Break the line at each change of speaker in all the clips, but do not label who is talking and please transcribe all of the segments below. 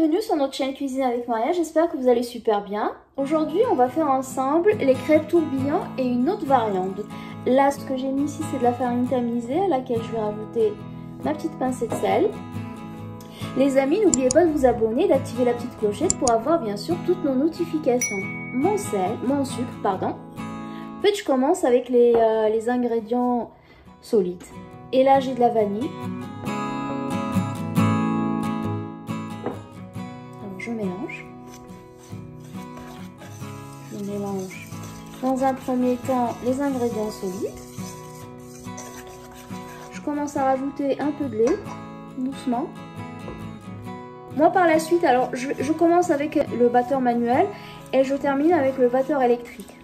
bienvenue sur notre chaîne Cuisine avec Maria, j'espère que vous allez super bien. Aujourd'hui on va faire ensemble les crêpes tourbillon et une autre variante. Là ce que j'ai mis ici c'est de la farine tamisée à laquelle je vais rajouter ma petite pincée de sel. Les amis, n'oubliez pas de vous abonner, d'activer la petite clochette pour avoir bien sûr toutes nos notifications. Mon sucre, pardon. En fait je commence avec les ingrédients solides. Et là j'ai de la vanille. Je mélange. Je mélange dans un premier temps les ingrédients solides. Je commence à rajouter un peu de lait, doucement. Moi par la suite, alors je commence avec le batteur manuel et je termine avec le batteur électrique.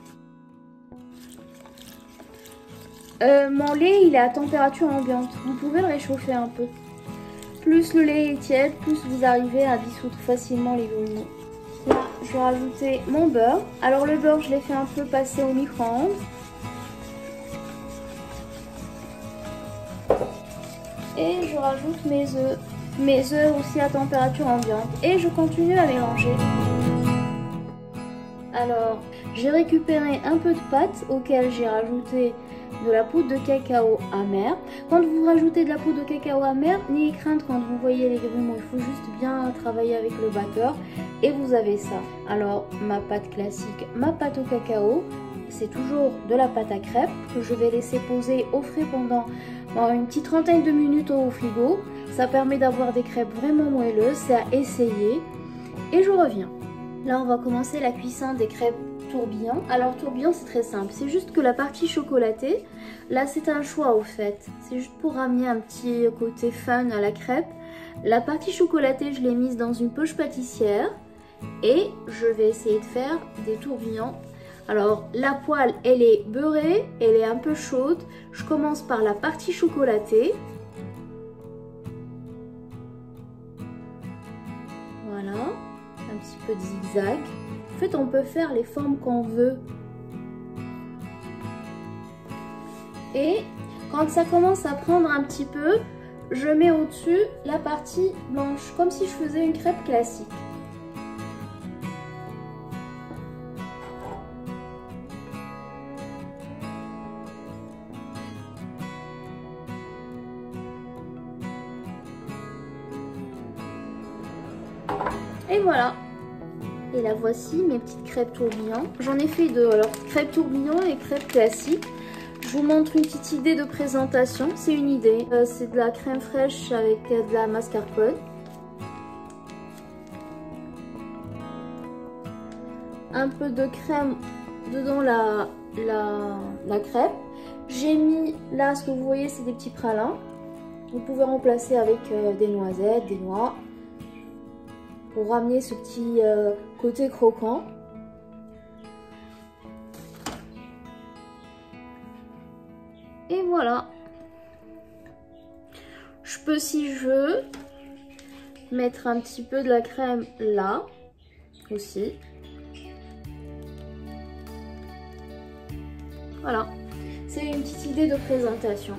Mon lait il est à température ambiante, vous pouvez le réchauffer un peu. Plus le lait est tiède, plus vous arrivez à dissoudre facilement les grumeaux. Là, je vais rajouter mon beurre. Alors le beurre, je l'ai fait un peu passer au micro-ondes. Et je rajoute mes œufs. Mes œufs aussi à température ambiante. Et je continue à mélanger. Alors, j'ai récupéré un peu de pâte auquel j'ai rajouté de la poudre de cacao amère. Quand vous rajoutez de la poudre de cacao amère, n'ayez crainte quand vous voyez les grumeaux, il faut juste bien travailler avec le batteur et vous avez ça. Alors ma pâte classique, ma pâte au cacao, c'est toujours de la pâte à crêpes que je vais laisser poser au frais pendant une petite trentaine de minutes au frigo. Ça permet d'avoir des crêpes vraiment moelleuses, c'est à essayer et je reviens. Là on va commencer la cuisson des crêpes tourbillon. Alors tourbillon c'est très simple, c'est juste que la partie chocolatée, là c'est un choix au fait, c'est juste pour ramener un petit côté fun à la crêpe. La partie chocolatée je l'ai mise dans une poche pâtissière et je vais essayer de faire des tourbillons. Alors la poêle elle est beurrée, elle est un peu chaude, je commence par la partie chocolatée. Voilà, un petit peu de zigzag. En fait, on peut faire les formes qu'on veut. Et quand ça commence à prendre un petit peu, je mets au-dessus la partie blanche, comme si je faisais une crêpe classique. Et voilà. Et la voici mes petites crêpes tourbillon. J'en ai fait deux, alors crêpes tourbillon et crêpes classiques. Je vous montre une petite idée de présentation, c'est une idée. C'est de la crème fraîche avec de la mascarpone. Un peu de crème dedans la crêpe. J'ai mis, là ce que vous voyez c'est des petits pralins. Vous pouvez remplacer avec des noisettes, des noix. Pour ramener ce petit côté croquant. Et voilà. Je peux, si je veux, mettre un petit peu de la crème là aussi. Voilà. C'est une petite idée de présentation.